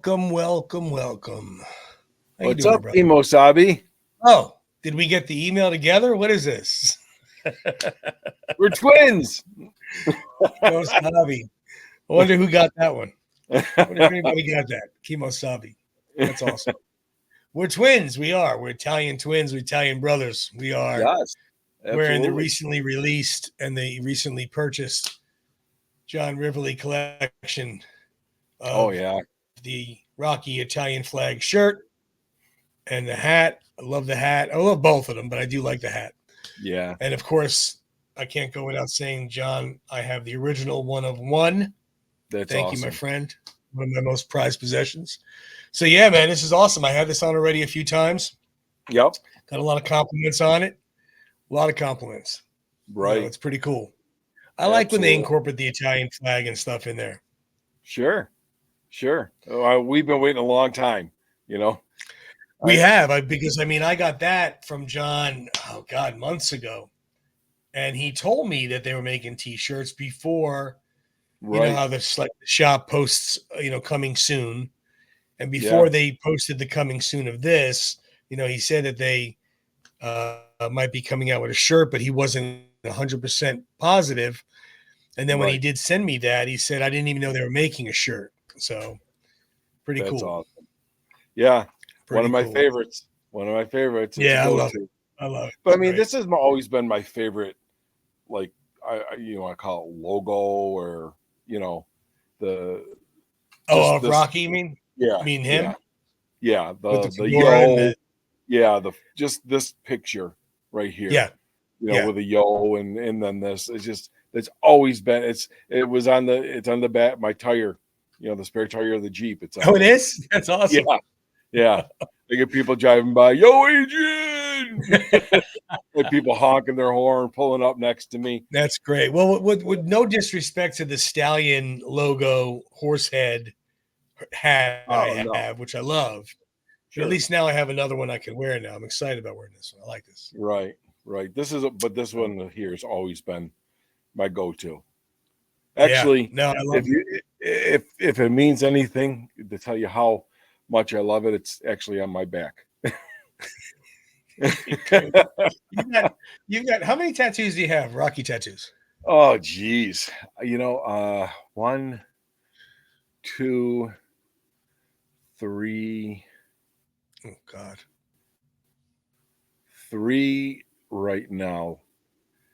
Welcome, welcome, welcome. How you What's doing, my up, brother? Imosabi? Oh, did we get the email together? What is this? We're twins. Kimosabi. I wonder who got that one. I wonder if anybody got that. Kimosabi. That's awesome. We're twins. We are. We're Italian twins. We're Italian brothers. We are. Yes, We're in the absolutely. recently released and the recently purchased John Rivoli collection Oh of yeah, the Rocky Italian flag shirt and the hat. I love the hat. I love both of them, but I do like the hat. yeah. And of course, I can't go without saying, John, I have the original one of one. That's Thank you, my awesome. friend. One of my most prized possessions. So yeah, man, this is awesome. I had this on already a few times. Yep. Got a lot of compliments on it. A lot of compliments. Right. It's pretty cool. I like when they Absolutely. incorporate the Italian flag and stuff in there. Sure. We've been waiting a long time. We have, because I got that from John, oh God, months ago. And he told me that they were making t-shirts before, you know Right. how the shop posts, coming soon. And Yeah. before they posted the coming soon of this, he said that they might be coming out with a shirt, but he wasn't 100% positive. And then when he Right. did send me that, he said, I didn't even know they were making a shirt. So pretty That's cool. awesome. Yeah. One Pretty of my cool. favorites. It's Yeah, a I love go-to. it. I love it. But I It's mean, great. this has always been my favorite. Like I want to call it logo, or the Oh, just of this. Rocky, you mean? Yeah. You mean Yeah. him? Yeah. With the The fedora and yo. the Yeah, just this picture right here. yeah. Yeah. With a yo and then this. It's always been it's on the back my tire, the spare tire of the Jeep. It's on Oh, it there. is? That's awesome. Yeah. I get people driving by, yo Adrian, and people honking their horn, pulling up next to me. That's great. Well, with no disrespect to the stallion logo horse head hat Oh I no. have, which I love, but at Sure. least now I have another one I can wear now. I'm excited about wearing this one. I like this. Right. But this one here has always been my go-to. Yeah. Actually, No, I love if it means anything to tell you how much I love it, it's actually on my back. it. You've got how many tattoos do you have? Rocky tattoos. Oh geez. 1, 2, 3, Oh God. 3 right now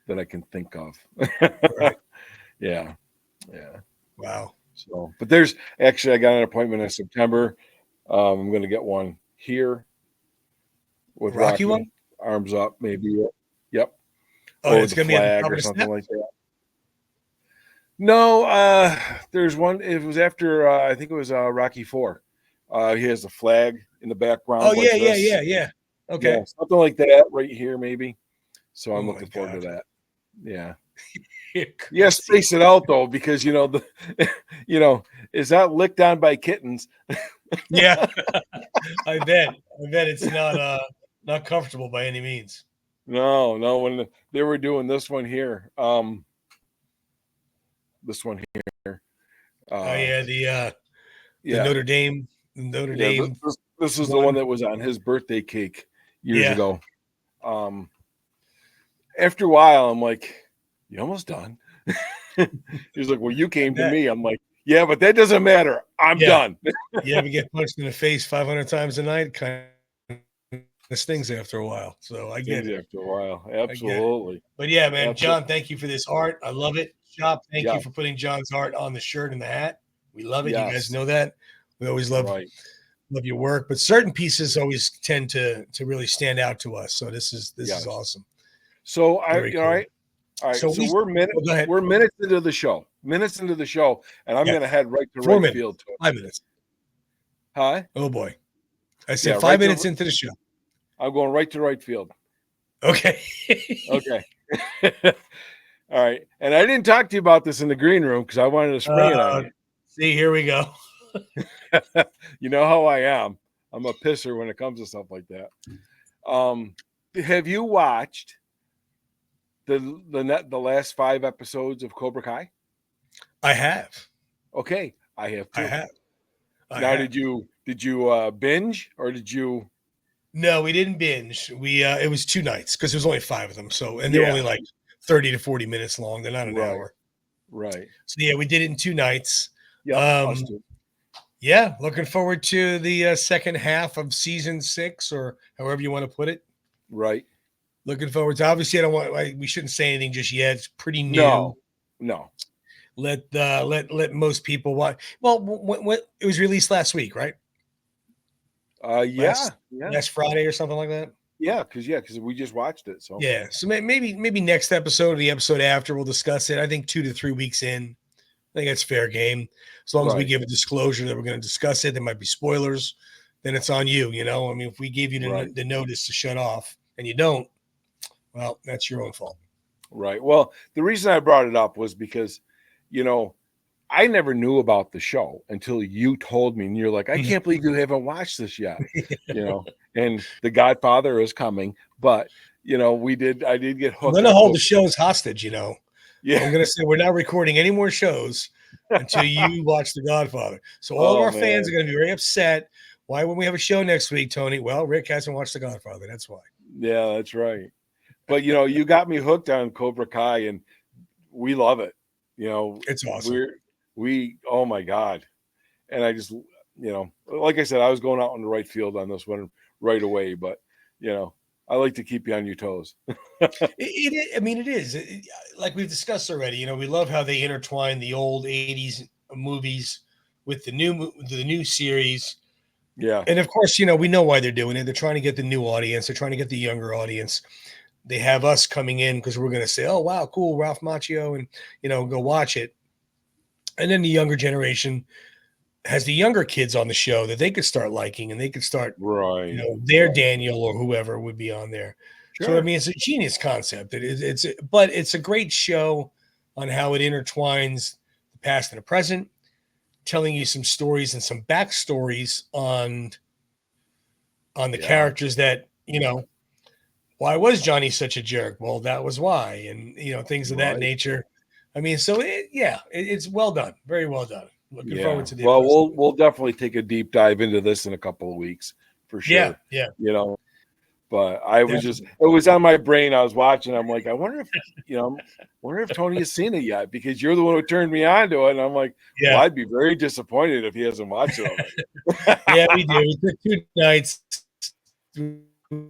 that I can think of. Right. Yeah. Wow. So, but there's actually I got an appointment in September. I'm going to get one here with Rocky Rocky, one? arms up, maybe. Yep. Oh, Or it's the gonna be at the flag top or of the something step? like that. No, there's one. It was after I think it was Rocky 4. He has a flag in the background Oh like yeah, this. yeah. Yeah, Okay. something like that right here, maybe. So Oh I'm my looking forward to God. that. Yeah. You're Yeah, crazy. space it out though, because the it's not licked on by kittens. Yeah. I bet. I bet it's not comfortable by any means. No, when they were doing this one here, this one here, Oh uh, yeah, the yeah, Notre yeah. Dame This is the one one. that was on his birthday cake years Yeah. ago. After a while, I'm like, "You almost done?" He's like, "Well, you I came to bet. me." I'm like, "Yeah, but that doesn't matter. I'm Yeah. done." You ever get punched in the face 500 times a night? Kind of stings after a while. So I get Things it. after a while, I get it. absolutely, But yeah, man, absolutely, John, thank you for this art. I love it. Shop, thank you yeah, for putting John's art on the shirt and the hat. We love it. You guys yes, know that. We always right. love your work, but certain pieces always tend to really stand out to us. So this is Yes. awesome. So Very all cool. right, all right. So So go ahead. we're minutes into the show. And I'm Yeah, gonna head right to 4 right minutes, field to it. 5 minutes. Hi. Oh boy. I Yeah, said 5 minutes into the show. I'm going right to right field. Okay. Okay. All right. And I didn't talk to you about this in the green room because I wanted to spring it on See, here we go. you. You know how I am. I'm a pisser when it comes to stuff like that. Have you watched the last 5 episodes of Cobra Kai? I have. Okay, I have I too. have. Now, did you binge or did you? No, we didn't binge. We it was 2 nights because there's only 5 of them. So and they're only like 30 to 40 minutes long. They're not an Right, hour. right. So yeah, we did it in 2 nights. Yep, us too. Yeah, looking forward to the second half of season 6, or however you want to put it. Right. Looking forward to. Obviously, we shouldn't say anything just yet. It's pretty new. No. Let most people watch. Well, what it was released last week, right? Yeah. Last Friday or something like that. Because we just watched it. So Yeah, so maybe next episode or the episode after we'll discuss it. I think 2 to 3 weeks in, I think that's fair game. As long as we give a disclosure that we're going to discuss it, there might be spoilers. Then it's on you. You know, I mean, if we gave you the notice to shut off and you don't, well, that's your own fault. Right. Well, the reason I brought it up was because, I never knew about the show until you told me, and you're like, I can't believe you haven't watched this yet. And The Godfather is coming, but I did get hooked. I'm going to hold the shows hostage. Yeah, I'm going to say we're not recording any more shows until you watch The Godfather. So all of our fans are going to be very upset. Why wouldn't we have a show next week, Tony? Well, Rick hasn't watched The Godfather. That's why. Yeah, that's right. But you got me hooked on Cobra Kai, and we love it. It's awesome. We oh my God. And I just, like I said, I was going out on the right field on this one right away, but I like to keep you on your toes. It is like we've discussed already. We love how they intertwine the old 80s movies with the new series. Yeah. And of course, we know why they're doing it. They're trying to get the new audience. They're trying to get the younger audience. They have us coming in because we're going to say, oh, wow, cool, Ralph Macchio, and, go watch it. And then the younger generation has the younger kids on the show that they could start liking, and they could start, their Daniel or whoever would be on there. Sure. So, I mean, it's a genius concept. But it's a great show on how it intertwines the past and the present, telling you some stories and some backstories on the characters that, why was Johnny such a jerk? Well, that was why. And, things of that nature. I mean, so it's well done. Very well done. Looking forward to the episode. We'll definitely take a deep dive into this in a couple of weeks for sure. Yeah. But I was it was on my brain. I was watching. I'm like, I wonder if Tony has seen it yet, because you're the one who turned me on to it. And I'm like, well, I'd be very disappointed if he hasn't watched it already. Yeah, we do. We took 2 nights. We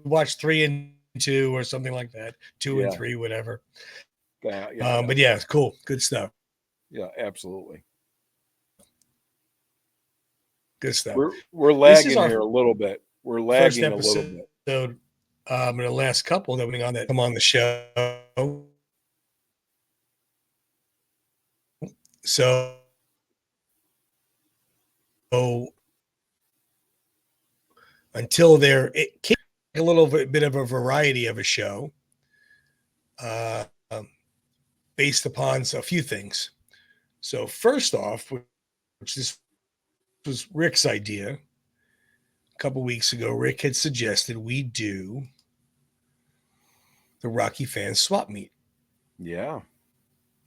watched 3 and 2 or something like that. 2 and 3, whatever. But it's cool. Good stuff. Yeah, absolutely. Good stuff. We're lagging here a little bit. We're lagging a little bit. In the last couple that went on that come on the show. So until it came a little bit of a variety of a show. Based upon a few things. So first off, which this was Rick's idea, a couple weeks ago, Rick had suggested we do the Rocky Fans Swap Meet. Yeah.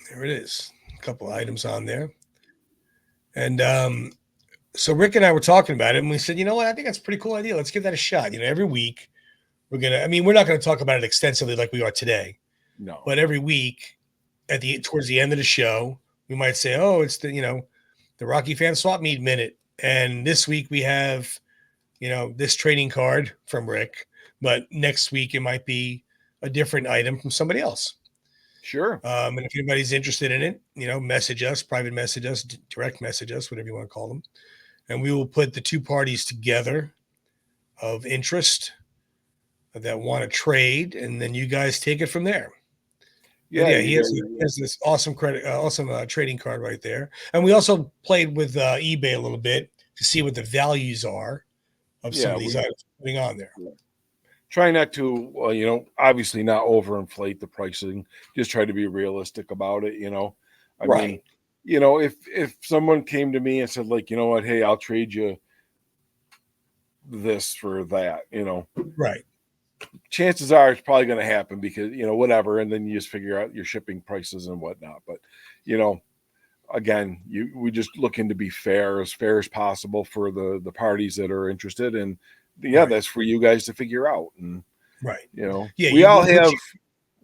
There it is. A couple of items on there. And so Rick and I were talking about it, and we said, you know what? I think that's a pretty cool idea. Let's give that a shot. Every week we're not going to talk about it extensively like we are today. No. But every week, towards the end of the show, we might say, oh, it's the Rocky Fan Swap Meet minute. And this week we have, this trading card from Rick, but next week it might be a different item from somebody else. Sure. And if anybody's interested in it, message us, private message us, direct message us, whatever you want to call them. And we will put the 2 parties together of interest that want to trade. And then you guys take it from there. Yeah, he has this awesome trading card right there. And we also played with eBay a little bit to see what the values are of some of these items putting on there. Try not to, obviously not overinflate the pricing. Just try to be realistic about it, I mean, if someone came to me and said, like, you know what, hey, I'll trade you this for that, Right. Chances are it's probably going to happen because, whatever. And then you just figure out your shipping prices and whatnot. But, again, we just looking to be fair as possible for the parties that are interested, and Right. that's for you guys to figure out. And Right. we You, all have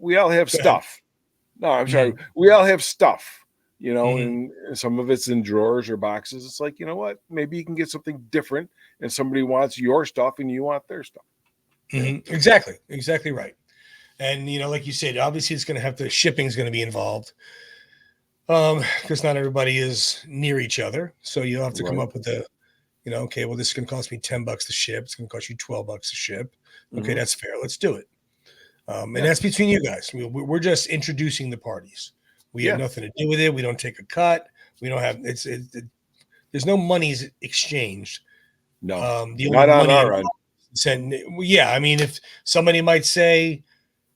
go ahead. stuff. No, I'm sorry. Mhm. We all have stuff, Mhm. and some of it's in drawers or boxes. It's like, you know what? Maybe you can get something different, and somebody wants your stuff and you want their stuff. Exactly right. And like you said, obviously it's going to have to shipping is going to be involved, because not everybody is near each other. So you have to come Right. up with okay, well, this is going to cost me $10 to ship. It's going to cost you $12 to ship. Okay, Mm-hmm. that's fair. Let's do it. And Yeah. that's between you guys. We're just introducing the parties. We have Yeah. nothing to do with it. We don't take a cut. We don't have there's no monies exchanged. No, The only not on money our end. involved, I mean, if somebody might say,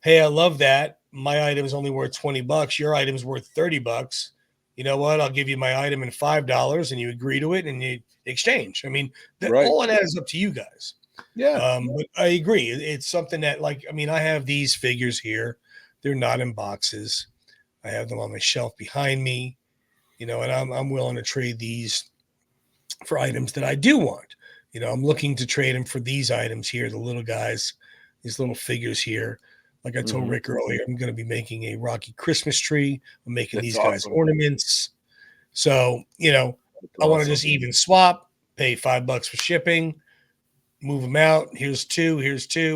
"Hey, I love that. My item is only worth $20. Your item's worth $30. You know what? I'll give you my item in $5," and you agree to it and you exchange. I mean, Right. all of that is up to you guys. Yeah. But I agree. It's something that, I have these figures here. They're not in boxes. I have them on my shelf behind me, and I'm willing to trade these for items that I do want. I'm looking to trade them for these items here, the little guys, these little figures here. Like I told Mm-hmm. Rick earlier, I'm going to be making a Rocky Christmas tree. I'm making That's these guys awesome. ornaments. So, That's I want to awesome. just even swap, pay $5 for shipping, move them out. Here's two,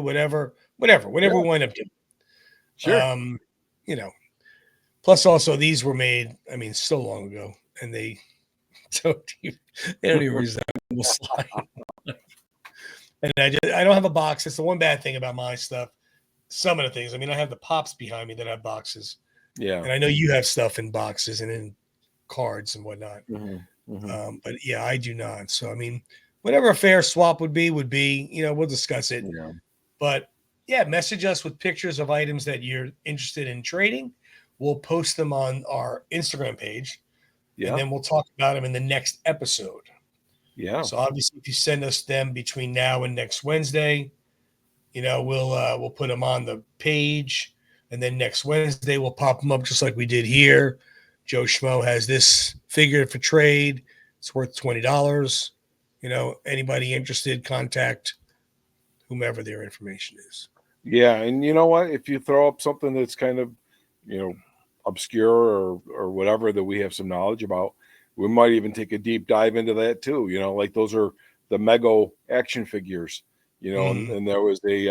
whatever we wind up doing. Sure. You know, plus also these were made, so long ago, and they don't even resemble slime. And I don't have a box. It's the one bad thing about my stuff. Some of the things, I have the pops behind me that have boxes, Yeah. and I know you have stuff in boxes and in cards and whatnot. Mm-hmm. Mm-hmm. But yeah, I do not. So whatever a fair swap would be, we'll discuss it. Yeah. But yeah, message us with pictures of items that you're interested in trading. We'll post them on our Instagram page, and Yeah. then we'll talk about them in the next episode. Yeah. So obviously, if you send us them between now and next Wednesday, we'll put them on the page, and then next Wednesday we'll pop them up just like we did here. Joe Schmo has this figure for trade. It's worth $20. Anybody interested, contact whomever their information is. Yeah. And you know what? If you throw up something that's kind of, obscure or whatever that we have some knowledge about, we might even take a deep dive into that too. Like those are the Mego action figures, and there was three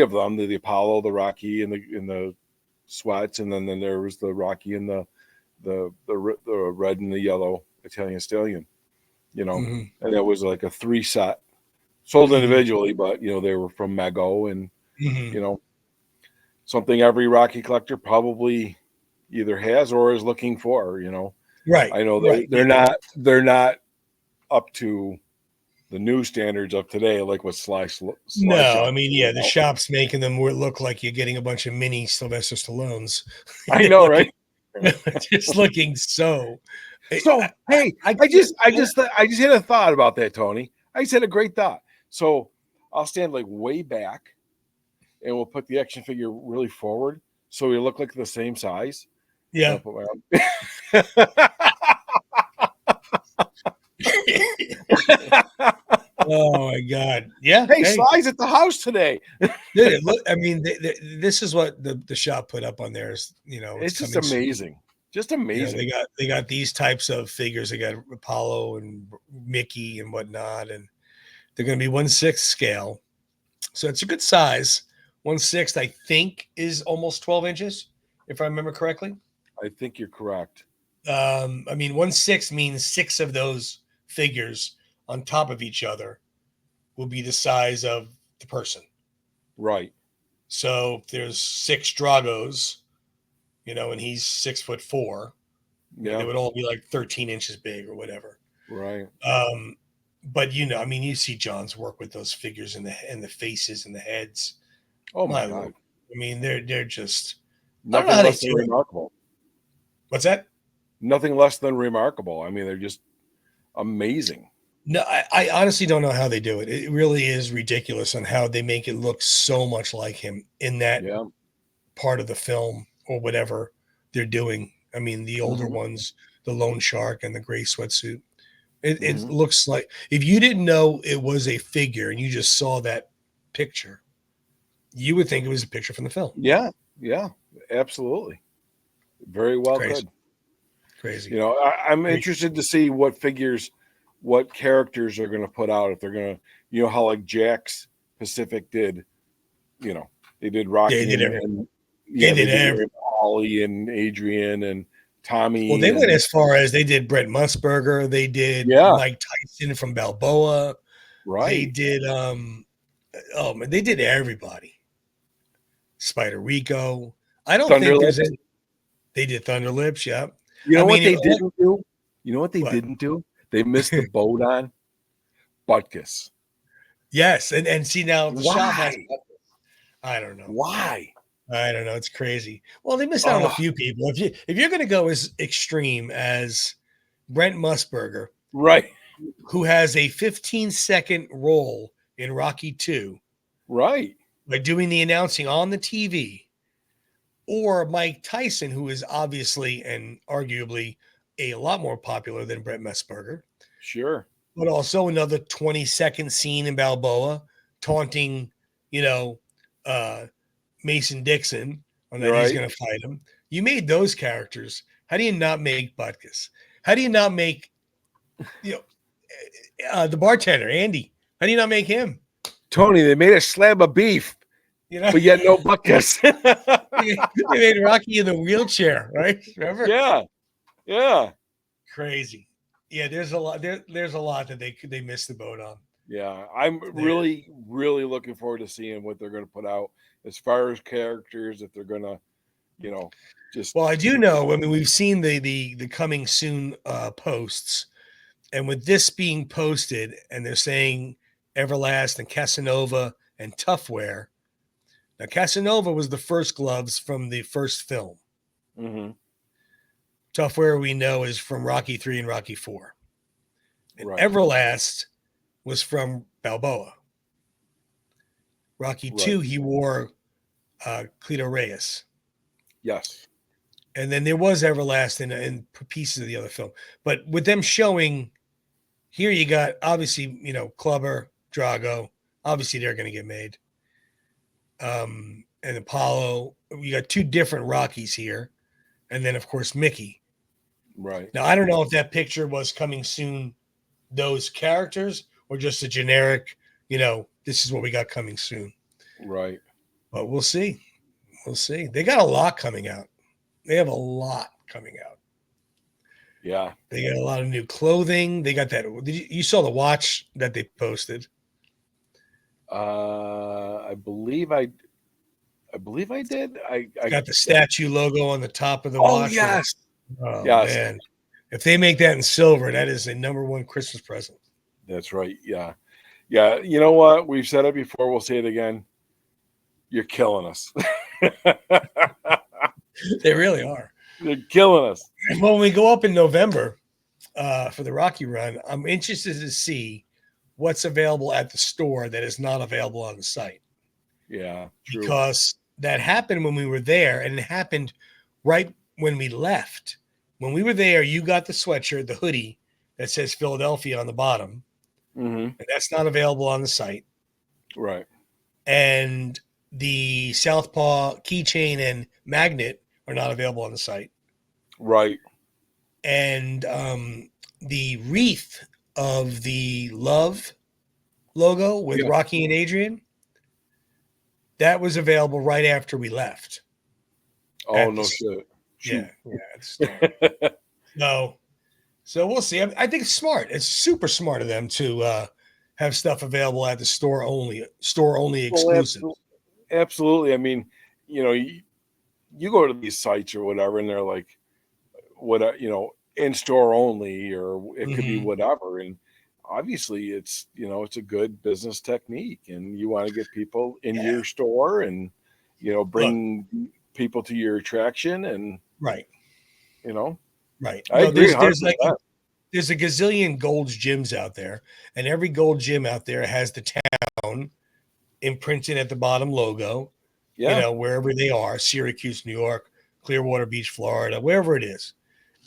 of them, the Apollo, the Rocky, and the sweats, and then there was the Rocky and the red and the yellow Italian stallion, and it was like a 3 set sold individually, but they were from Mego, and something every Rocky collector probably either has or is looking for. Right. I know Right. they're not up to the new standards of today, like what Sly No, Shop. the shop's making them look like you're getting a bunch of mini Sylvester Stallones. I know, right? Just looking so. So hey, I just had a thought about that, Tony. I just had a great thought. So I'll stand like way back, and we'll put the action figure really forward, so we look like the same size. Yeah. Oh my God! Yeah. Hey, Sly's at the house today. Dude, look, this is what the shop put up on theirs. It's just amazing. Just amazing. They got these types of figures. They got Apollo and Mickey and whatnot, and they're going to be 1/6 scale, so it's a good size. 1/6, I think, is almost 12 inches, if I remember correctly. I think you're correct. 1/6 means 6 of those figures on top of each other will be the size of the person. Right. So if there's 6 Dragos, and he's 6'4", they would all be like 13 inches big or whatever. Right. But you see John's work with those figures and the faces and the heads. Oh my God. They're just nothing less than remarkable. What's that? Nothing less than remarkable. They're just amazing. No, I honestly don't know how they do it. It really is ridiculous on how they make it look so much like him in that part of the film or whatever they're doing. I mean, the older ones, the loan shark and the gray sweatsuit. It Mhm. looks like, if you didn't know it was a figure and you just saw that picture, you would think it was a picture from the film. Yeah, yeah, absolutely. Very well Crazy, could. crazy. You know, I'm interested to see what figures, what characters they're going to put out. If they're going to, you know, how like Jack's Pacific did, you know, they did They Rocky did and, everything. and They yeah, they did did everything. Ollie and Adrian and Well, Tommy they went and as far as they did Brent Musburger. They did yeah, Mike Tyson from Balboa. They right. did oh man, they did everybody. Spider Rico. I don't think there's Thunderlips. any. They did Thunderlips. Yeah. You I know what mean, they didn't do? You know what they what? didn't do? They missed the boat on Butkus. Yes, and see now the shop has. Why? I don't know. Why? I don't know. It's crazy. Well, they missed out on a Oh, few people. If you're going to go as extreme as Brent Musburger, right, who has a 15-second role in Rocky 2 right. by doing the announcing on the TV, or Mike Tyson, who is obviously and arguably a lot more popular than Brent Musburger, Sure. but also another 20-second scene in Balboa taunting, you know, uh, Mason Dixon on You're that he's right. going to fight him. You made those characters. How do you not make Butkus? How do you not make, you know, the bartender Andy? How do you not make him? Tony, they made a slab of beef, You know, but yet no Butkus. they made Rocky in the wheelchair, right? Remember? Yeah, yeah, Crazy. Yeah, there's a lot. There's a lot that they missed the boat on. yeah. I'm There. really, really looking forward to seeing what they're going to put out as far as characters. If they're going to, you know, just Well, I do know. I mean, we've seen the coming soon posts, and with this being posted, and they're saying Everlast and Casanova and Toughwear. Now, Casanova was the first gloves from the first film. mhm, Toughwear we know is from Rocky 3 and Rocky 4. And right, Everlast was from Balboa. Rocky right. 2, he wore Cleto Reyes. Yes, And then there was Everlast in pieces of the other film. But with them showing, here you got, obviously, you know, Clubber, Drago. Obviously, they're going to get made. And Apollo. You got two different Rockies here. And then, of course, Mickey. right, Now, I don't know if that picture was coming soon, those characters, or just a generic, you know, this is what we got coming soon. right. But we'll see. We'll see. They got a lot coming out. They have a lot coming out. Yeah. They got a lot of new clothing. They got that. You saw the watch that they posted? I believe I did. I Got the statue logo on the top of the oh watch. yes, Oh yes. man, if they make that in silver, that is a number one Christmas present. That's right. Yeah. Yeah. You know what? We've said it before. We'll say it again. You're killing us. They really are. You're killing us. And when we go up in November for the Rocky Run, I'm interested to see what's available at the store that is not available on the site. Yeah. True. Because that happened when we were there, and it happened right when we left. When we were there, you got the sweatshirt, the hoodie that says Philadelphia on the bottom, Mm-hmm. and that's not available on the site. Right. And the Southpaw keychain and magnet are not available on the site. Right. And the wreath of the love logo with Rocky and Adrian, that was available right after we left. Oh no shit. Yeah, yeah. So we'll see. I think it's smart. It's super smart of them to have stuff available at the store only exclusive. Well, absolutely. I mean, you know, you go to these sites or whatever, and they're like, what you know, in store only, or it could be whatever. And obviously, it's it's a good business technique, and you want to get people in your store, and bring people to your attraction, and right. Right. I agree. There's a gazillion Gold's gyms out there, and every Gold gym out there has the town imprinted at the bottom logo. Yeah. Wherever they are, Syracuse, New York, Clearwater Beach, Florida, wherever it is.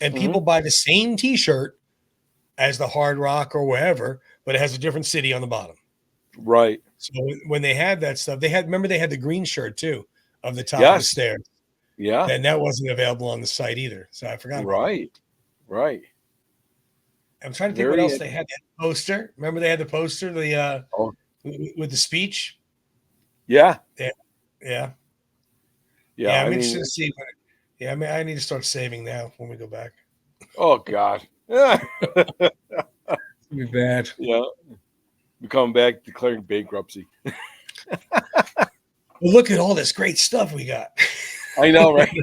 And Mm-hmm. people buy the same T-shirt as the Hard Rock or wherever, but it has a different city on the bottom. Right. So when they had that stuff, they had the green shirt too of the top of the Yes. stairs. Yeah. And that wasn't available on the site either. So I forgot about Right. Right. it. I'm trying to think what else they had. That poster. Remember they had the poster, the with the speech? Yeah. Yeah. Yeah. I'm interested to see. I mean, I need to start saving now when we go back. Oh God. Yeah. It'll be bad. Yeah. We come back declaring bankruptcy. Well, look at all this great stuff we got. I know, right?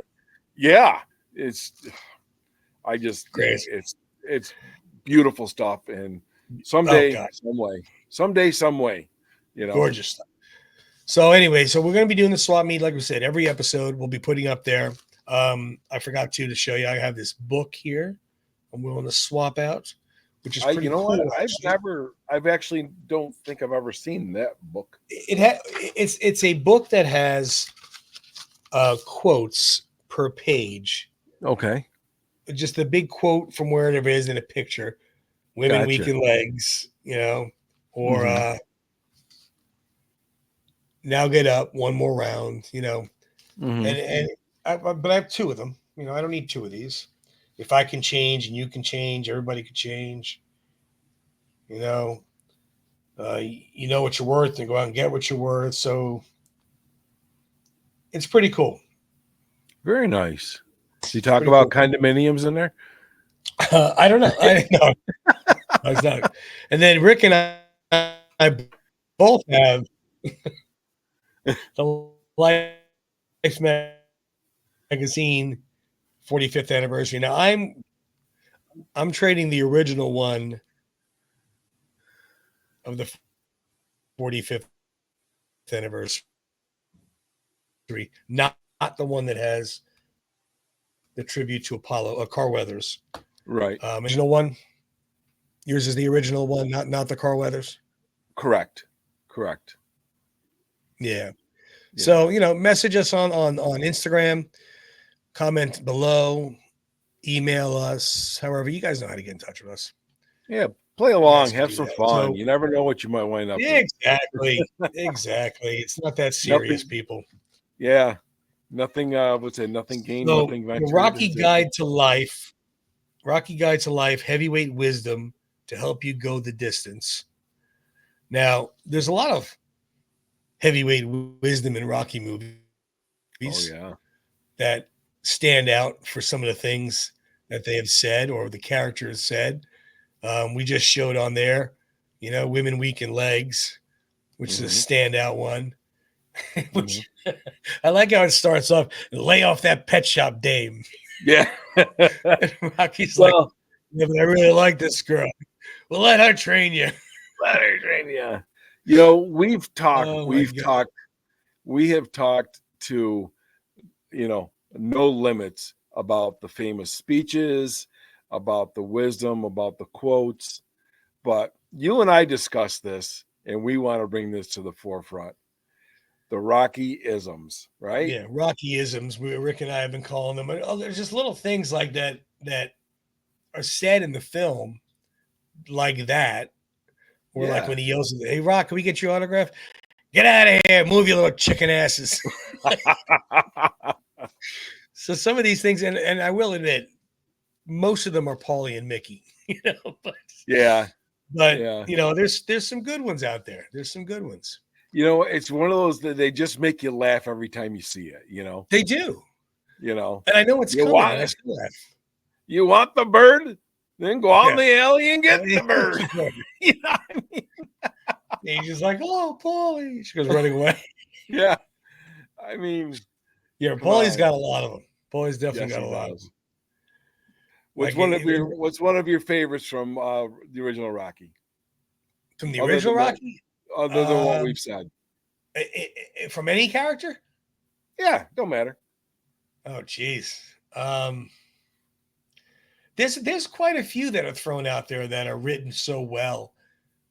Yeah. It's beautiful stuff. And someday, some way, Gorgeous stuff. So anyway, so we're going to be doing the swap meet. Like we said, every episode we'll be putting up there. I forgot to show you. I have this book here. I'm willing to swap out, which is pretty cool. What? I've actually don't think I've ever seen that book. It's a book that has quotes per page. Okay. Just the big quote from wherever it is in a picture. Women, Gotcha. weak in legs, or now get up, one more round, and but I have two of them. I don't need two of these. If I can change and you can change, everybody can change. You know what you're worth and go out and get what you're worth. So it's pretty cool. Very nice. Do you talk about condominiums in there? I don't know. I know. I was not. And then Rick and I both have the Life magazine 45th anniversary. Now I'm trading the original one of the 45th anniversary, not the one that has the tribute to Apollo, Carl Weathers. Right. Original one. Yours is the original one, not the Carl Weathers. Correct. Yeah. So, message us on Instagram, comment below, email us, however, you guys know how to get in touch with us. Yeah. Play along, have some fun. So, you never know what you might wind up with. Exactly. It's not that serious, people. Yeah. Nothing, nothing gained, nothing ventured. Rocky Guide to Life, Heavyweight Wisdom to help you go the distance. Now, there's a lot of heavyweight wisdom in Rocky movies that stand out for some of the things that they have said or the characters said. We just showed on there, women weak in legs, which is a standout one. Which I like how it starts off, lay off that pet shop dame. Yeah. Rocky's like, yeah, but I really like this girl. Well, let her train you. We've talked, we have talked to, No Limits about the famous speeches, about the wisdom, about the quotes. But you and I discussed this, and we want to bring this to the forefront. The Rockyisms, right? Yeah, Rockyisms. Rick and I have been calling them. There's just little things like that are said in the film, like that, or like when he yells, "Hey, Rock, can we get your autograph? Get out of here! Move your little chicken asses!" So some of these things, and I will admit, most of them are Paulie and Mickey. But there's some good ones out there. There's some good ones. It's one of those that they just make you laugh every time you see it. They do. And I know it's coming. I still laugh. You want the bird? Then go out in the alley and get the bird. You know what I mean? He's just like, "Oh, Paulie." She goes running away. Yeah. I mean, Paulie's got a lot of them. Paulie's definitely got a lot of them. What's one of your favorites from the original Rocky? From the original Rocky? Other than what we've said. From any character? Yeah, don't matter. Oh, geez. There's quite a few that are thrown out there that are written so well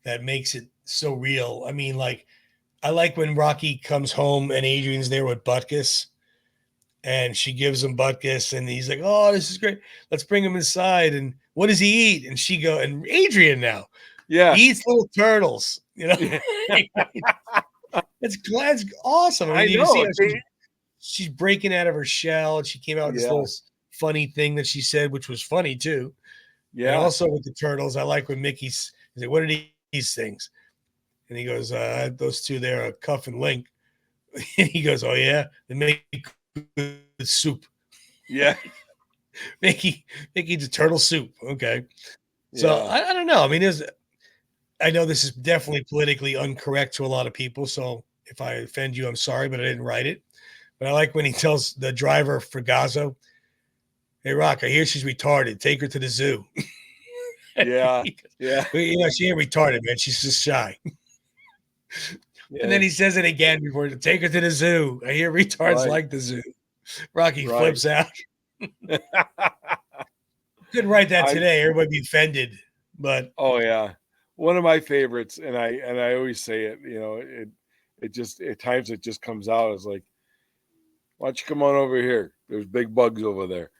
that makes it so real. I mean, I like when Rocky comes home and Adrian's there with Butkus, and she gives him Butkus, and he's like, "Oh, this is great. Let's bring him inside." And what does he eat? And she go, and Adrian now Yeah. he eats little turtles. You know, it's awesome. I mean, you can see how she's breaking out of her shell, and she came out with this little funny thing that she said, which was funny too. Yeah. And also with the turtles, I like when Mickey's like, "What are these things?" And he goes, "Those two there are Cuff and Link." And he goes, "Oh yeah, they make good soup." Yeah. Mickey eats a turtle soup. Okay. So Yeah. I don't know. I mean, I know this is definitely politically incorrect to a lot of people. So if I offend you, I'm sorry, but I didn't write it. But I like when he tells the driver for Gazzo, "Hey, Rock, I hear she's retarded. Take her to the zoo." Yeah. Yeah. But, you know, she ain't retarded, man. She's just shy. Yeah. And then he says it again before, "Take her to the zoo. I hear retards like the zoo." Rocky flips out. Couldn't write that today. Everybody be offended. But oh yeah, one of my favorites, and I always say it. You know, it just at times it just comes out as like, "Why don't you come on over here? There's big bugs over there."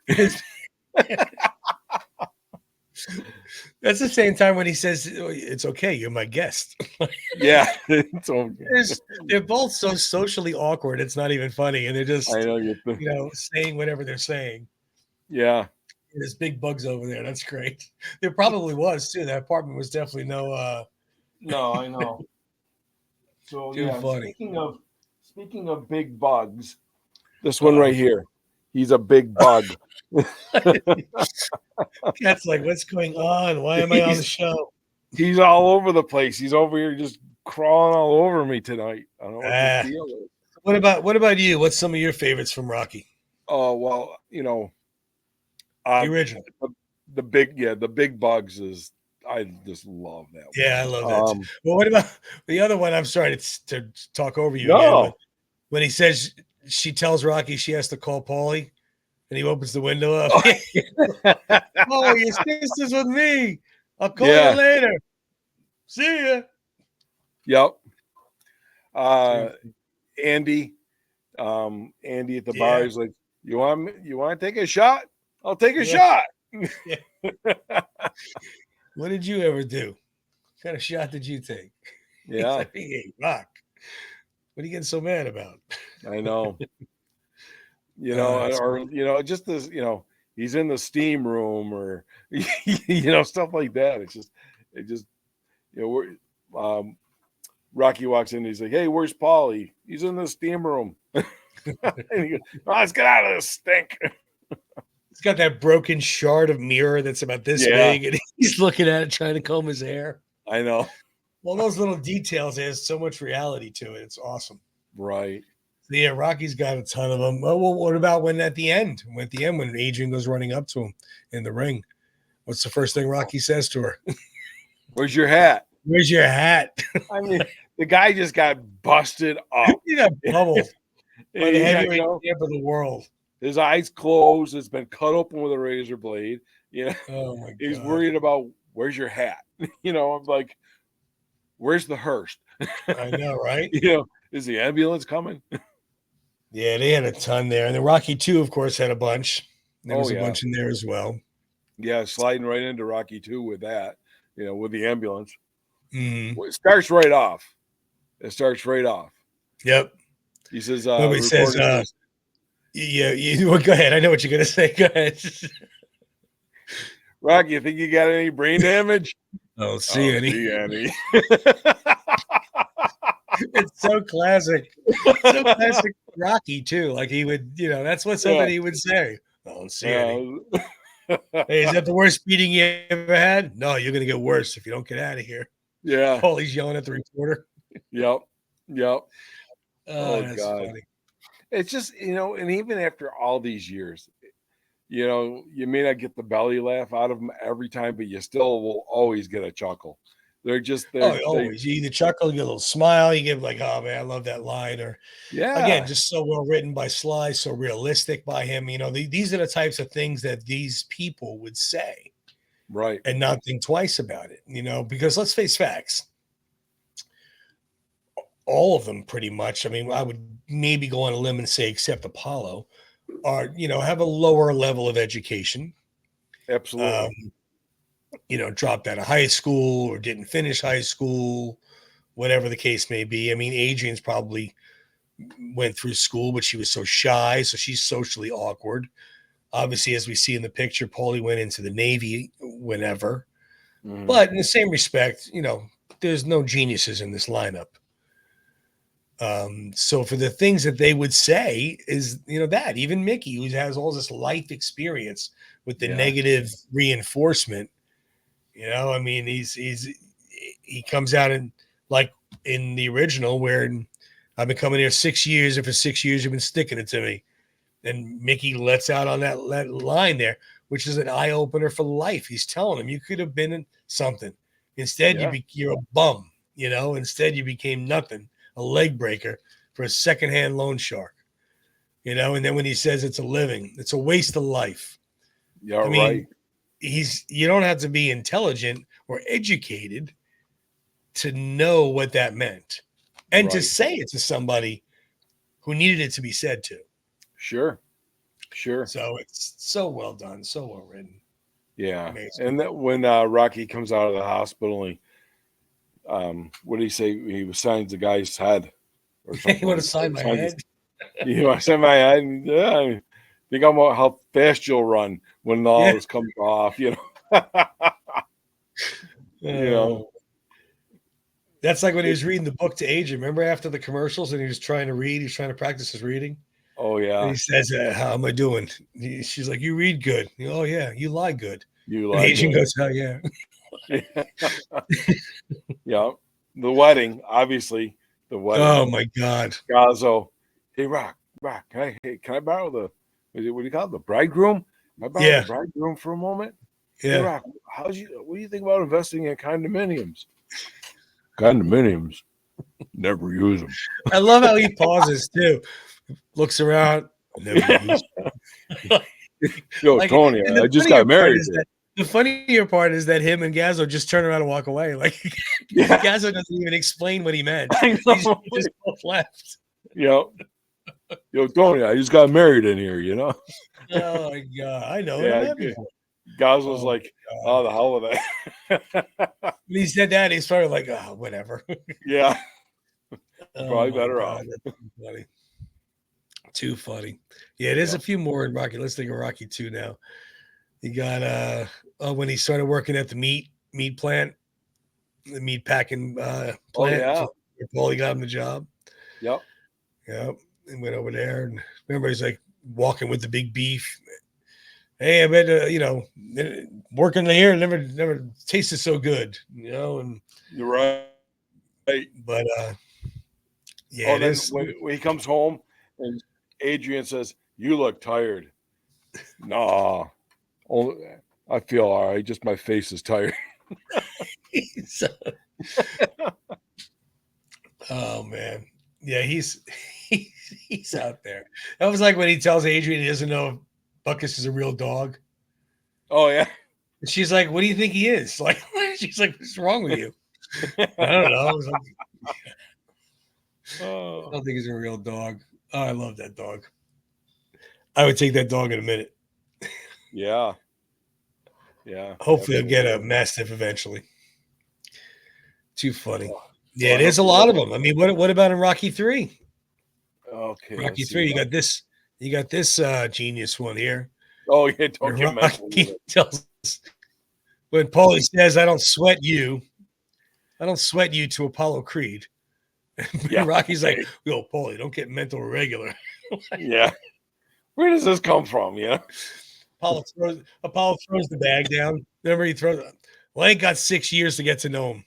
That's the same time when he says, "Oh, it's okay, you're my guest." Yeah, it's okay. They're both so socially awkward. It's not even funny, and they're just I know saying whatever they're saying. Yeah, there's big bugs over there. That's great. There probably was too. That apartment was definitely no. No, I know. So too funny. Speaking of big bugs, this one right here, he's a big bug. Cat's like, "What's going on? Why am I on the show?" He's all over the place. He's over here just crawling all over me tonight. I don't know what the deal is. What about you? What's some of your favorites from Rocky? Oh well, you know, the original, the big bugs is. I just love that one. Yeah, I love that. Well, what about the other one? I'm sorry to talk over you again. But when he says she tells Rocky she has to call Paulie, and he opens the window up. "Oh, your sister's with me. I'll call you later. See ya." Yep. Andy at the bar is like, you want to take a shot? I'll take a shot. What did you ever do? What kind of shot did you take? Yeah. Like, "Hey, Rock, what are you getting so mad about?" I know. Or just this, he's in the steam room or stuff like that. Rocky walks in and he's like, "Hey, where's Paulie? He's in the steam room." And he goes, "Oh, let's get out of this stink." He's got that broken shard of mirror that's about this big, and he's looking at it trying to comb his hair. I know. Well, those little details, there's so much reality to it. It's awesome. Right. So yeah, Rocky's got a ton of them. Well, what about when at the end when Adrian goes running up to him in the ring? What's the first thing Rocky says to her? "Where's your hat? Where's your hat?" I mean, the guy just got busted up. He got pummeled by the heavyweight champ of the world. His eyes closed. It's been cut open with a razor blade. Oh my God. He's worried about where's your hat. I'm like, where's the hearse? I know, right? Is the ambulance coming? Yeah, they had a ton there. And the Rocky 2, of course, had a bunch. There was a bunch in there as well. Yeah, sliding right into Rocky 2 with that, with the ambulance. Mm-hmm. Well, it starts right off. Yep. He says, nobody says, well, go ahead. I know what you're going to say. Go ahead. "Rocky, you think you got any brain damage?" I don't see any. It's so classic. So classic Rocky, too. Like he would, that's what something he would say. "I don't see any." "Hey, is that the worst beating you ever had?" "No, you're going to get worse if you don't get out of here." Yeah. Paulie's yelling at the reporter. Yep. Oh, that's funny. It's just, and even after all these years, you may not get the belly laugh out of them every time, but you still will always get a chuckle. Always. You either chuckle, you get a little smile, you give like, "Oh man, I love that line," or again, just so well written by Sly, so realistic by him. These are the types of things that these people would say, right, and not think twice about it. Because let's face facts. All of them, pretty much. I mean, I would maybe go on a limb and say, except Apollo, are, have a lower level of education. Absolutely. Dropped out of high school or didn't finish high school, whatever the case may be. I mean, Adrian's probably went through school, but she was so shy, so she's socially awkward. Obviously, as we see in the picture, Paulie went into the Navy whenever. But in the same respect, there's no geniuses in this lineup. So for the things that they would say is, that even Mickey, who has all this life experience with the negative reinforcement, I mean, he comes out and like in the original where I've been coming here 6 years, and for 6 years you've been sticking it to me. And Mickey lets out on that line there, which is an eye opener for life. He's telling him you could have been something. Instead, you're a bum. Instead you became nothing, a leg breaker for a secondhand loan shark. And then when he says it's a living, it's a waste of life. Yeah, I mean, you don't have to be intelligent or educated to know what that meant, and to say it to somebody who needed it to be said to. Sure. So it's so well done, so well written. Yeah. Amazing. And that when Rocky comes out of the hospital, he, what did he say? He signs the guy's head or something. You want to sign my head? You want to sign my head? Yeah. I think I'm how fast you'll run when all this comes off, That's like when he was reading the book to Adrian. Remember after the commercials and he was trying to read, he was trying to practice his reading. Oh yeah. And he says, "How am I doing?" She's like, "You read good." Oh yeah, you lie good. You lie. Adrian good. goes, "Oh yeah." Yeah. The wedding, obviously. The wedding. Oh my God. Gazzo. Hey Rock. Hey, can I borrow what do you call it? The bridegroom? Can I borrow the bridegroom for a moment? Yeah. Hey Rock, what do you think about investing in condominiums? Condominiums. Never use them. I love how he pauses too. Looks around. Never use them. Yo, Tony, I just got married. The funnier part is that him and Gazzo just turn around and walk away. Like Gazzo doesn't even explain what he meant. He just both left. Yo, Tony, I just got married in here, Oh my God. I know. Yeah, Gazzo's like, God. Oh, the hell with that. When he said that, he's probably like, oh, whatever. Yeah. Probably better off. Funny. Too funny. Yeah, there's a few more in Rocky. Let's think of Rocky 2 now. You got when he started working at the meat plant, the meat packing plant. Oh, yeah. Paulie got him the job. Yep. And went over there, and remember he's like walking with the big beef. Hey, I bet working here never tasted so good, and you're right. But yeah, then when he comes home and Adrian says, "You look tired." Nah, I feel all right. Just my face is tired. Oh man, yeah, he's out there. That was like when he tells Adrian he doesn't know if Buckus is a real dog. Oh yeah. And she's like, "What do you think he is?" Like, she's like, "What's wrong with you?" I don't know. I was like, I don't think he's a real dog. Oh, I love that dog. I would take that dog in a minute. Yeah. Hopefully, I'll get a Mastiff eventually. Too funny. Yeah, there's a lot of them. I mean, what about in Rocky 3? Okay. Rocky 3, you got this genius one here. Oh yeah, don't get Rocky tells us, when Paulie says, "I don't sweat you to Apollo Creed." Yeah. Rocky's like, "Yo, Paulie, don't get mental irregular." Yeah. Where does this come from? Apollo throws the bag down. Remember, he throws. Well, I ain't got 6 years to get to know him.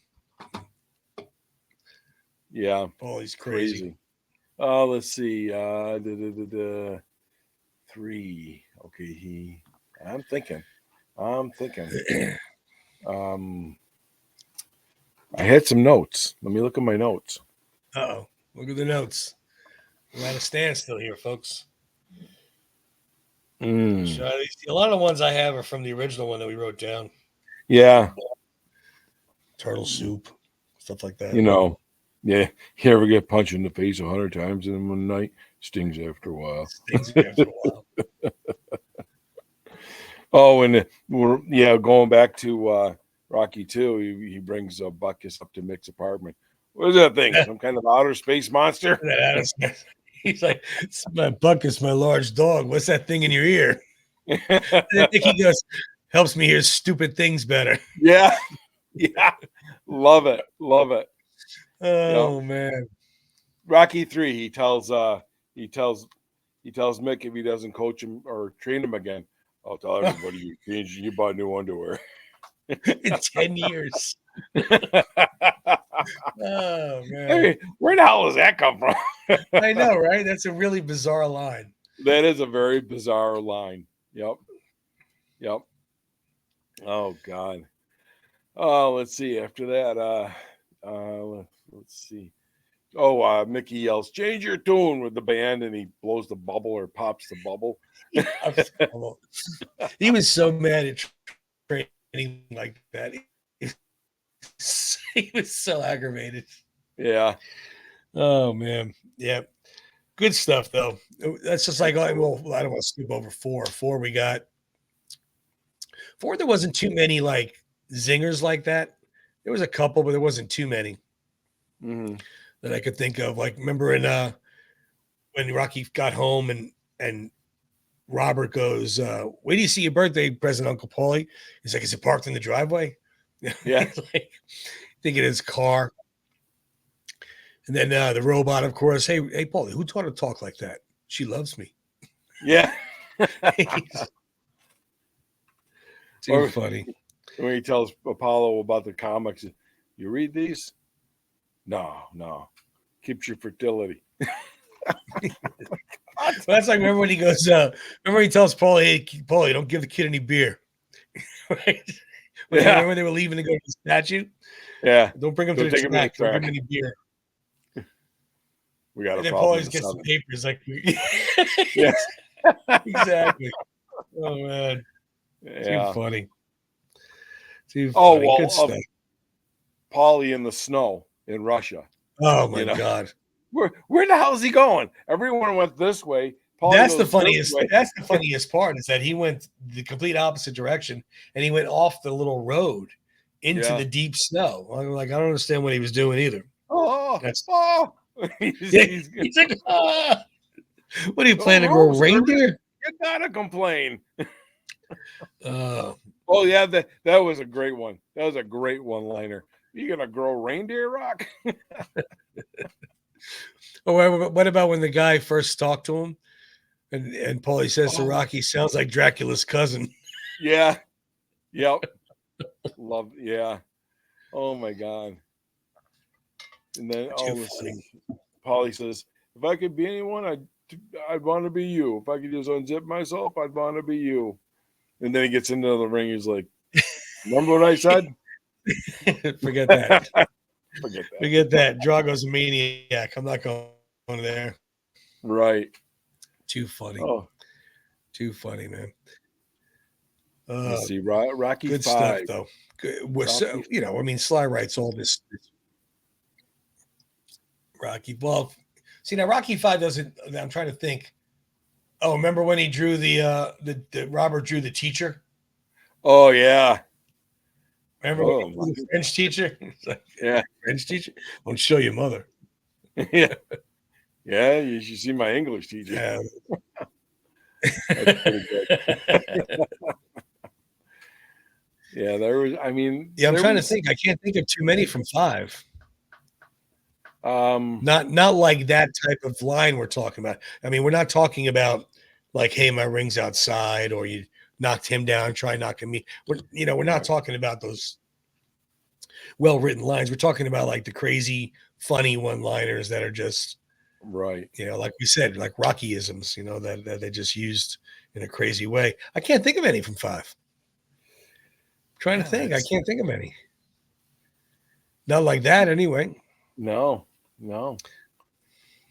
Yeah. Paulie's crazy. Let's see. 3. Okay, I'm thinking. I had some notes. Let me look at my notes. Uh-oh. Look at the notes. We're at a standstill here, folks. So a lot of the ones I have are from the original one that we wrote down. Yeah. Turtle soup, stuff like that. Yeah. You ever get punched in the face 100 times in one night? Stings after a while. Stings after a while. Oh, and we're going back to Rocky 2. He brings Buckus up to Mick's apartment. What is that thing? Some kind of outer space monster? He's like, my Buckus, my large dog. What's that thing in your ear? And I think he goes, helps me hear stupid things better. Yeah. Love it. Oh man. Rocky 3, he tells Mick if he doesn't coach him or train him again, I'll tell everybody you bought new underwear. In 10 years. Oh man. Hey, where the hell does that come from? I know, right? That's a really bizarre line. That is a very bizarre line. Yep. Oh God. Oh, let's see. After that, let's see. Oh, Mickey yells, "Change your tune" with the band, and he blows the bubble or pops the bubble. He was so mad at training like that. He was so aggravated. Yeah. Oh man. Yeah. Good stuff though. That's just like, well, I don't want to skip over 4. 4 we got. 4, there wasn't too many like zingers like that. There was a couple, but there wasn't too many that I could think of. Like, remember in when Rocky got home and Robert goes, "Where do you see your birthday present, Uncle Paulie?" He's like, "Is it parked in the driveway?" Yeah. He's like, thinking his car. And then the robot, of course, hey, Paulie, who taught her to talk like that? She loves me. Yeah. Too funny. When he tells Apollo about the comics, you read these? No. Keeps your fertility. That's like, remember when he goes, remember he tells Paulie, "Hey, Paulie, don't give the kid any beer." Right? Remember when they were leaving to go to the statue? Yeah. Don't bring him to the track. Don't bring him any beer. We got and a then problem. Paulie gets some papers. Like, yeah. Exactly. Oh, man. Yeah. Too funny. Too funny. Oh, well, good stuff. Paulie in the snow in Russia. Oh, my God. Where the hell is he going? Everyone went this way. Paulie That's the funniest. That's the funniest part is that he went the complete opposite direction and he went off the little road into the deep snow. Like, I don't understand what he was doing either. He's like, what are you planning to grow reindeer? You gotta complain. Oh yeah, that was a great one. That was a great one-liner. You gonna grow reindeer, Rock? Oh, what about when the guy first talked to him, and Paulie says to Rocky, "Sounds like Dracula's cousin." Yeah. Yep. Love. Yeah. Oh my God. And then Paulie says, "If I could be anyone, I'd want to be you. If I could just unzip myself, I'd want to be you." And then he gets into the ring. He's like, "Remember what I said?" Forget that. Forget that. Drago's a maniac. I'm not going there. Right. Too funny. Oh. Too funny, man. Let's see. Rocky good 5. stuff, though. So, I mean, Sly writes all this. Rocky. Well, see, now Rocky 5 doesn't. I'm trying to think. Oh, remember when he drew the Robert drew the teacher? Oh yeah. Remember the French teacher? Like, yeah, French teacher. Don't show your mother. Yeah. Yeah, you should see my English teacher. Yeah. That's pretty good. Yeah, there was. I mean, yeah, I'm trying to think. I can't think of too many from 5. Not like that type of line we're talking about. I mean, we're not talking about like, "Hey, my ring's outside," or you knocked him down, try knocking me. We're not talking about those well-written lines. We're talking about like the crazy, funny one-liners that are just right. Like we said, like Rockyisms. That they just used in a crazy way. I can't think of any from 5. I'm trying to think. I can't think of any. Not like that, anyway. No.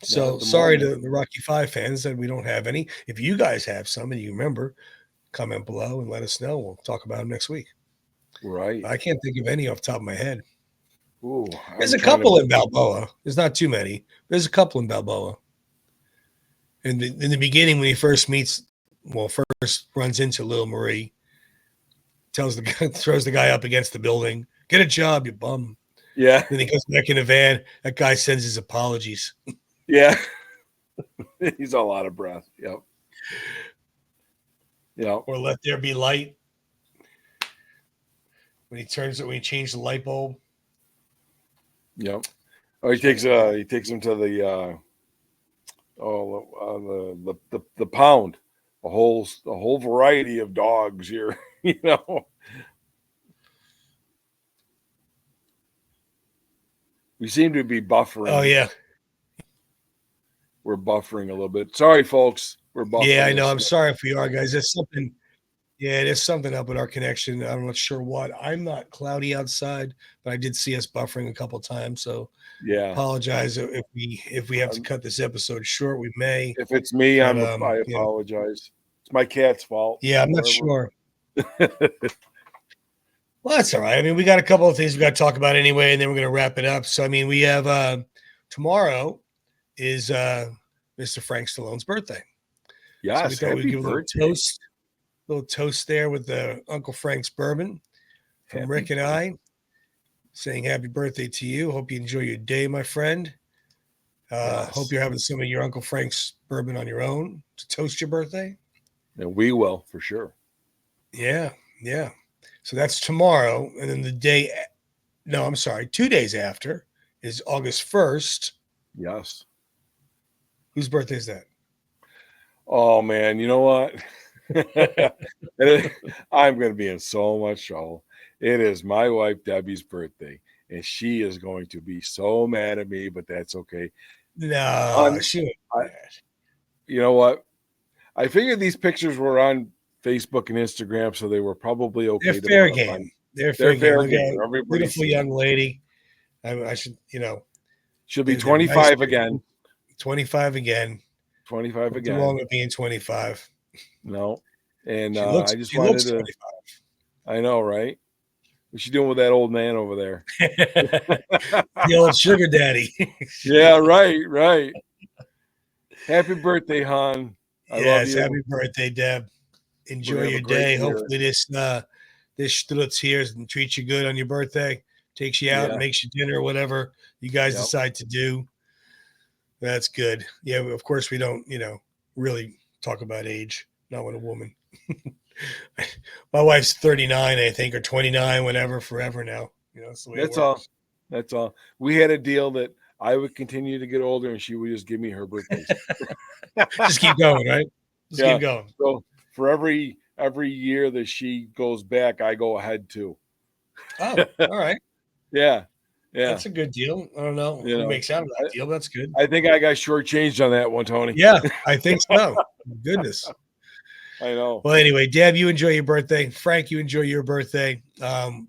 So sorry to the Rocky 5 fans that we don't have any. If you guys have some and you remember, comment below and let us know. We'll talk about them next week. Right. I can't think of any off the top of my head. Ooh, There's a couple in Balboa. There's not too many. There's a couple in Balboa. in the beginning when he first meets, first runs into Little Marie, tells the guy, throws the guy up against the building. Get a job, you bum. Yeah. Then he goes back in the van. That guy sends his apologies. Yeah. He's all out of breath. Yep. Yep. Or Let There Be Light. When he changed the light bulb. Yep. Oh, he takes him to the the pound. A whole variety of dogs here, you know. We seem to be buffering. Oh yeah. We're buffering a little bit. Sorry, folks. We're buffering. Yeah, I know. I'm sorry if we are, guys. There's something. Yeah, there's something up with our connection. I'm not sure what. I'm not cloudy outside, but I did see us buffering a couple times. So yeah, apologize if we have to cut this episode short. We may. If it's me, but, I apologize. It's my cat's fault. Yeah, I'm not sure. Well, that's all right. I mean, we got a couple of things we got to talk about anyway, and then we're going to wrap it up. So, I mean, we have tomorrow is Mr. Frank Stallone's birthday. Yes, so we thought we'd give birthday. a little toast there with the Uncle Frank's bourbon from Happy Rick and I, saying happy birthday to you. Hope you enjoy your day, my friend. Yes. Hope you're having some of your Uncle Frank's bourbon on your own to toast your birthday. And we will, for sure. Yeah, yeah. So that's tomorrow. And then 2 days after is August 1st. Yes. Whose birthday is that? Oh, man. You know what? I'm going to be in so much trouble. It is my wife, Debbie's birthday, and she is going to be so mad at me, but that's okay. No, you know what? I figured these pictures were on Facebook and Instagram, so they were probably okay. They're fair game. They're fair game. Beautiful young lady. I should, she'll be 25 again. 25 again. 25 again. Too long with being 25. No. And I just wanted to. 25. I know, right? What's she doing with that old man over there? The old sugar daddy. Yeah, right. Happy birthday, hon. I love you. Happy birthday, Deb. Enjoy your day. Hopefully this Strutz here and treats you good on your birthday. Takes you out, makes you dinner, whatever you guys decide to do. That's good. Yeah, of course we don't, really talk about age. Not with a woman. My wife's 39, I think, or 29, whatever, forever now. That's the way it works. That's all. We had a deal that I would continue to get older and she would just give me her birthdays. Just keep going, right? Keep going. So for every year that she goes back, I go ahead too. Oh, all right. Yeah. That's a good deal. I don't know who makes out of that deal. That's good. I think I got shortchanged on that one, Tony. Yeah, I think so. Goodness. I know. Well, anyway, Deb, you enjoy your birthday. Frank, you enjoy your birthday.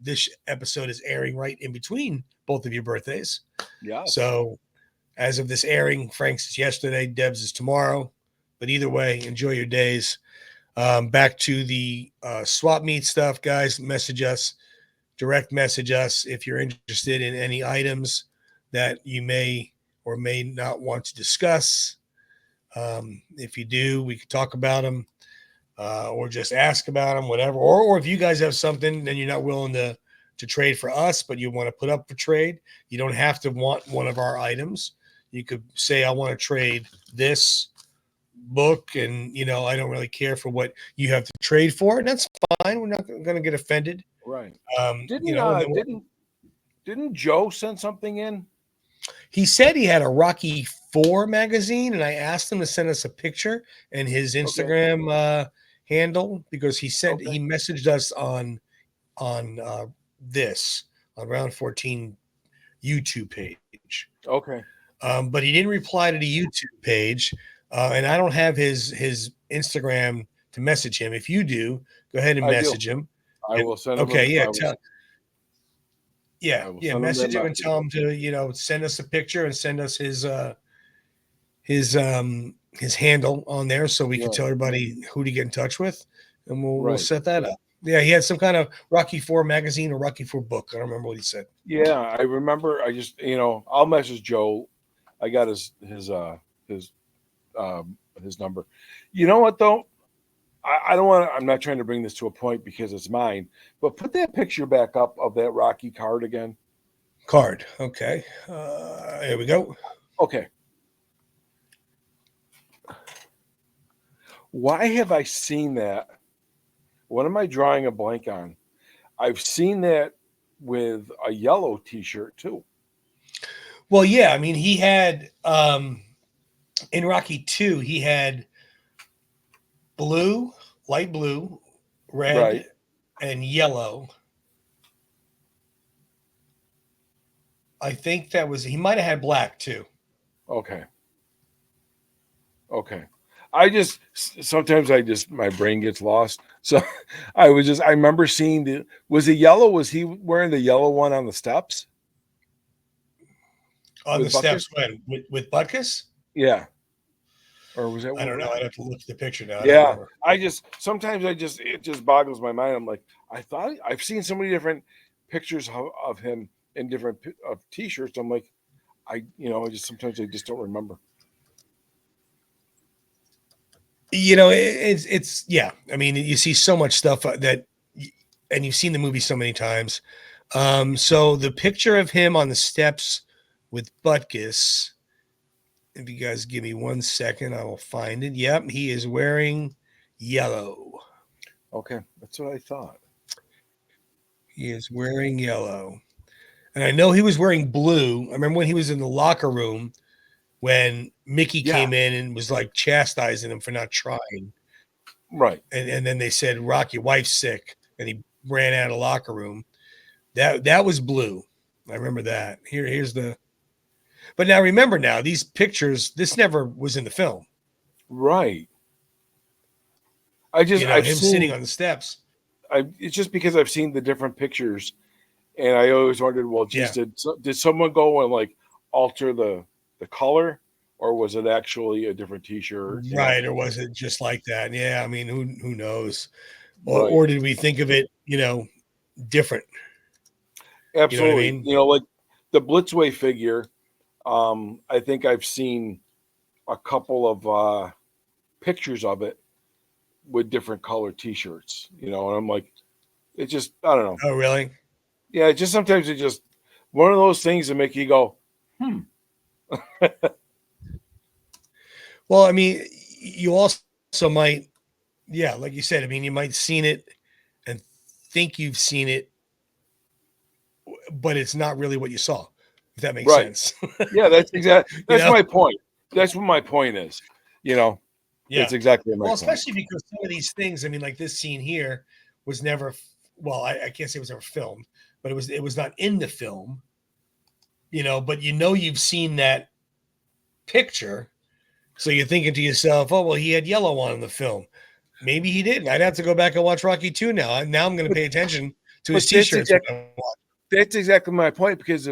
This episode is airing right in between both of your birthdays. Yeah. So as of this airing, Frank's is yesterday, Deb's is tomorrow. But either way, enjoy your days. Back to the swap meet stuff, guys. Direct message us if you're interested in any items that you may or may not want to discuss. If you do, we can talk about them. Or just ask about them, whatever. Or if you guys have something, then you're not willing to trade for us, but you want to put up for trade, you don't have to want one of our items. You could say, I want to trade this book, and I don't really care for what you have to trade for, and that's fine. We're not going to get offended. Right. Didn't Joe send something in? He said he had a Rocky IV magazine, and I asked him to send us a picture and his Instagram handle, because he messaged us on Round 14 YouTube page. Okay. But he didn't reply to the YouTube page, and I don't have his Instagram to message him. If you do, go ahead and message him. I will send him. Okay, message him and tell him to send us a picture and send us his handle on there, so we can tell everybody who to get in touch with, and we'll set that up. Yeah, he had some kind of Rocky IV magazine or Rocky IV book. I don't remember what he said. Yeah, I remember. I just I'll message Joe. I got his his number. You know what though? I don't want to. I'm not trying to bring this to a point because it's mine. But put that picture back up of that Rocky card again. Card. Okay. Here we go. Okay. Why have I seen that? What am I drawing a blank on? I've seen that with a yellow T-shirt too. Well, yeah. I mean, he had in Rocky 2, he had blue, light blue, red, Right. and yellow. I think that was, he might have had black too. Okay. Okay. Sometimes my brain gets lost. So I remember seeing was it yellow? Was he wearing the yellow one on the steps? On With the Butkus? steps when? With Butkus? Yeah. Or was that? I don't know. I'd have to look at the picture now. I don't Yeah. remember. It just boggles my mind. I'm like, I thought I've seen so many different pictures of him in different of T-shirts. I'm like, sometimes I just don't remember. You know, it's yeah. I mean, you see so much stuff and you've seen the movie so many times. So the picture of him on the steps with Butkus, if you guys give me 1 second, I will find it. Yep, he is wearing yellow. Okay, that's what I thought. He is wearing yellow. And I know he was wearing blue. I remember when he was in the locker room when Mickey came in and was like chastising him for not trying. Right. And then they said, Rock, your wife's sick. And he ran out of the locker room. That was blue. I remember that. Here's the. But now remember these pictures, this never was in the film. Right. I've sitting on the steps. It's just because I've seen the different pictures, and I always wondered, well, geez, did someone go and like alter the color, or was it actually a different T-shirt? Right, or was it just like that? Yeah, I mean, who knows? Right. Or did we think of it, different? Absolutely. You know what I mean? Like the Blitzway figure. I think I've seen a couple of pictures of it with different colored T-shirts, and I'm like, it just, I don't know. Oh, really? Yeah, it just sometimes it just one of those things that make you go, Well, I mean, you also might, yeah, like you said, I mean, you might seen it and think you've seen it, but it's not really what you saw, if that makes sense. Yeah, that's my point. That's what my point is. Yeah. It's exactly my point. Especially because some of these things, I mean, like this scene here was never, well, I can't say it was ever filmed, but it was not in the film, but you've seen that picture. So you're thinking to yourself, oh, well, he had yellow on in the film. Maybe he didn't. I'd have to go back and watch Rocky 2 now. Now I'm going to pay attention to his T-shirts. That's exactly my point, because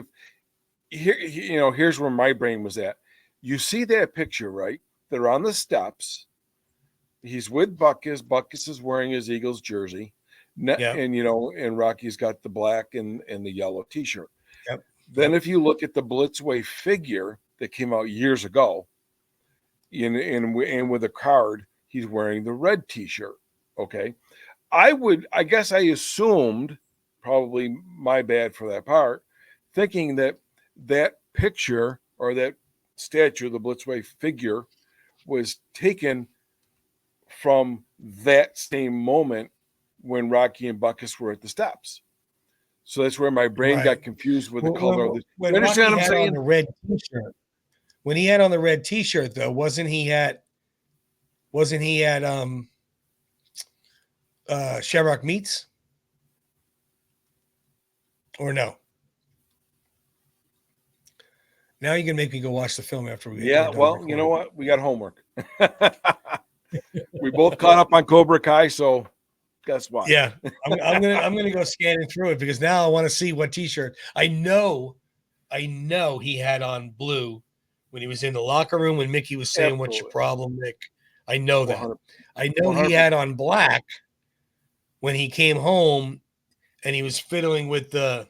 here's where my brain was at. You see that picture, right? They're on the steps. He's with Butkus. Butkus is wearing his Eagles jersey. And Rocky's got the black and the yellow T-shirt. Yep. Then if you look at the Blitzway figure that came out years ago, and with a card, he's wearing the red T-shirt. Okay. I guess I assumed, probably my bad for that part, thinking that picture or that statue, the Blitzway figure, was taken from that same moment when Rocky and Butkus were at the steps. So that's where my brain got confused with the color of the. When You understand what I'm saying? On the red T-shirt. When he had on the red T-shirt, though, wasn't he at Shamrock Meats? Or no? Now you're gonna make me go watch the film after we. Yeah, well, recording. You know what? We got homework. We both caught up on Cobra Kai, so guess what? Yeah, I'm gonna go scanning through it, because now I want to see what T-shirt. I know he had on blue when he was in the locker room when Mickey was saying, "What's your problem, Mick?" I know that. 100%. I know 100%. He had on black when he came home and he was fiddling with the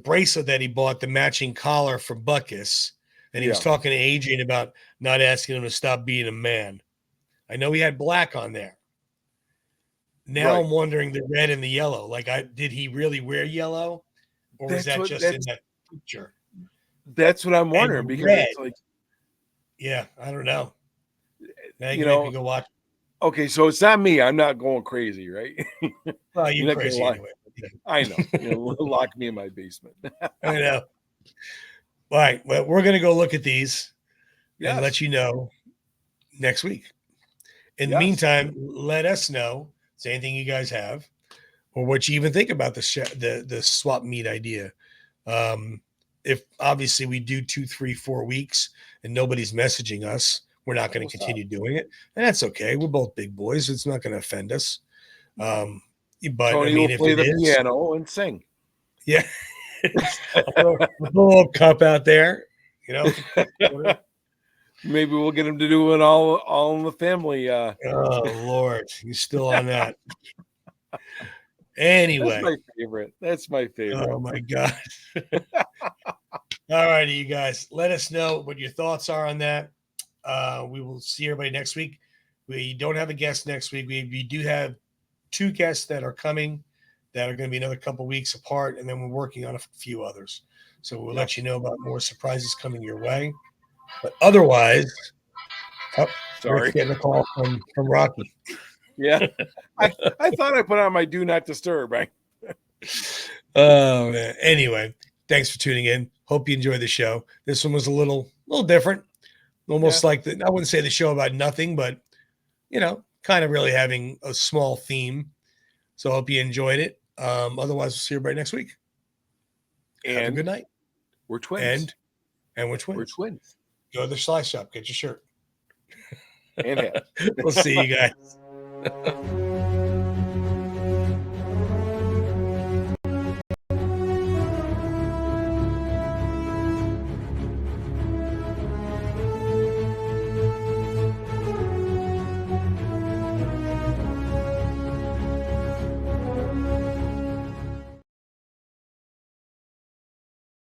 bracelet that he bought, the matching collar for Butkus. And he was talking to Adrian about not asking him to stop being a man. I know he had black on there. Now I'm wondering the red and the yellow. Like, did he really wear yellow, or was that just in that picture? That's what I'm wondering, because it's like, yeah, I don't know. Now you make me go watch. Okay, so it's not me. I'm not going crazy, right? Well, you're crazy anyway. I know. Lock me in my basement. I know. All right. Well, we're going to go look at these and let you know next week. In the meantime, let us know if there's anything you guys have, or what you even think about the swap meet idea. If obviously we do 2, 3, 4 weeks and nobody's messaging us, we're not going to continue doing it, and that's okay. We're both big boys. It's not going to offend us. But Tony will play the piano and sing. Yeah. I'll throw a little cup out there, Maybe we'll get him to do it all in the family. Oh Lord, he's still on that. Anyway, that's my favorite. Oh my God. All righty, you guys, let us know what your thoughts are on that. We will see everybody next week. We don't have a guest next week. We do have 2 guests that are coming that are going to be another couple weeks apart, and then we're working on a few others. So we'll let you know about more surprises coming your way. But otherwise, sorry, getting a call from Rocky. Yeah, I thought I put on my do not disturb, right? Oh man. Anyway, thanks for tuning in. Hope you enjoyed the show. This one was a little different, almost like I wouldn't say the show about nothing, but kind of really having a small theme. So I hope you enjoyed it. Otherwise, we'll see everybody next week. Have a good night. We're twins. And we're twins. We're twins. Go to the Sly Shop. Get your shirt. And hats. We'll see you guys.